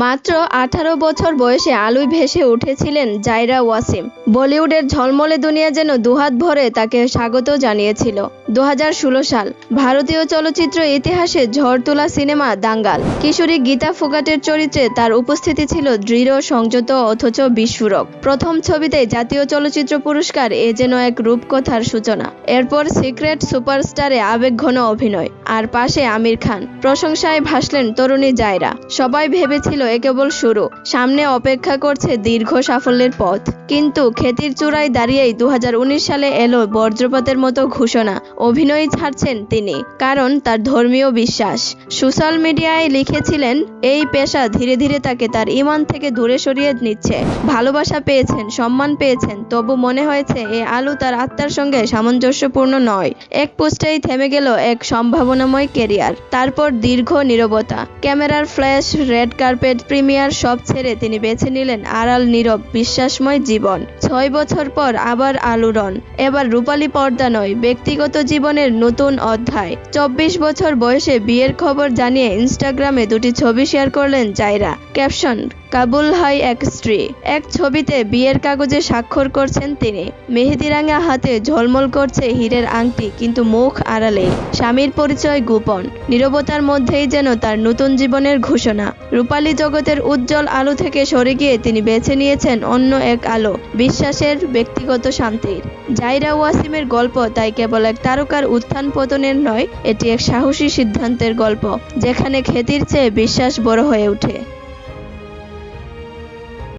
মাত্র ১৮ বছর বয়সে আলোয় ভেসে উঠেছিলেন জায়রা ওয়াসিম। বলিউডের ঝলমলে দুনিয়া যেন দুহাত ভরে তাকে স্বাগত জানিয়েছিল। ২০১৬ সাল ভারতীয় চলচ্চিত্র ইতিহাসে ঝড় তোলা সিনেমা দাঙ্গাল। কিশোরী গীতা ফোগাটের চরিত্রে তার উপস্থিতি ছিল দৃঢ়, সংযত অথচ বিস্ফোরক। প্রথম ছবিতেই জাতীয় চলচ্চিত্র পুরস্কার, এ যেন এক রূপকথার সূচনা। এরপর সিক্রেট সুপারস্টারে আবেগঘন অভিনয়, আর পাশে আমির খান। প্রশংসায় ভাসলেন তরুণী জায়রা। সবাই ভেবেছিল এ কেবল শুরু, সামনে অপেক্ষা করছে দীর্ঘ সাফল্যের পথ। কিন্তু খ্যাতির চূড়ায় দাঁড়িয়েই ২০১৯ সালে এলো বজ্রপাতের মতো ঘোষণা, অভিনয় ছাড়ছেন তিনি, কারণ তার ধর্মীয় বিশ্বাস। সোশ্যাল মিডিয়ায় লিখেছিলেন, এই পেশা ধীরে ধীরে তাকে তার ঈমান থেকে দূরে সরিয়ে নিচ্ছে। ভালোবাসা পেয়েছেন, সম্মান পেয়েছেন, তবু মনে হয়েছে এই আলো তার আত্মার সঙ্গে সামঞ্জস্যপূর্ণ নয়। এক পোস্টেই থেমে গেল এক সম্ভাবনাময় ক্যারিয়ার। তারপর দীর্ঘ নীরবতা, ক্যামেরার ফ্ল্যাশ, রেড কার্পেট, প্রিমিয়ার সব ছেড়ে তিনি বেছে নিলেন আড়াল, নীরব, বিশ্বাসময় জীবন। ৬ বছর পর আবার আলোড়ন। এবার রূপালী পর্দা নয়, ব্যক্তিগত জীবনের নতুন অধ্যায়। ২৪ বছর বয়সে বিয়ের খবর জানিয়ে ইনস্টাগ্রামে দুটি ছবি শেয়ার করলেন জায়রা। ক্যাপশন, কাবুল হয় এক স্ত্রী। এক ছবিতে বিয়ের কাগজে স্বাক্ষর করছেন তিনি। মেহেদিরাঙা হাতে ঝলমল করছে হীরের আংটি, কিন্তু মুখ আড়ালে। স্বামীর পরিচয় গোপন। নীরবতার মধ্যেই যেন তার নতুন জীবনের ঘোষণা। রূপালী জগতের উজ্জ্বল আলো থেকে সরে গিয়ে তিনি বেছে নিয়েছেন অন্য এক আলো, বিশ্বাসের, ব্যক্তিগত শান্তির। জায়রা ওয়াসিমের গল্প তাই কেবল এক তারকার উত্থান পতনের নয়, এটি এক সাহসী সিদ্ধান্তের গল্প, যেখানে খ্যাতির চেয়ে বিশ্বাস বড় হয়ে ওঠে।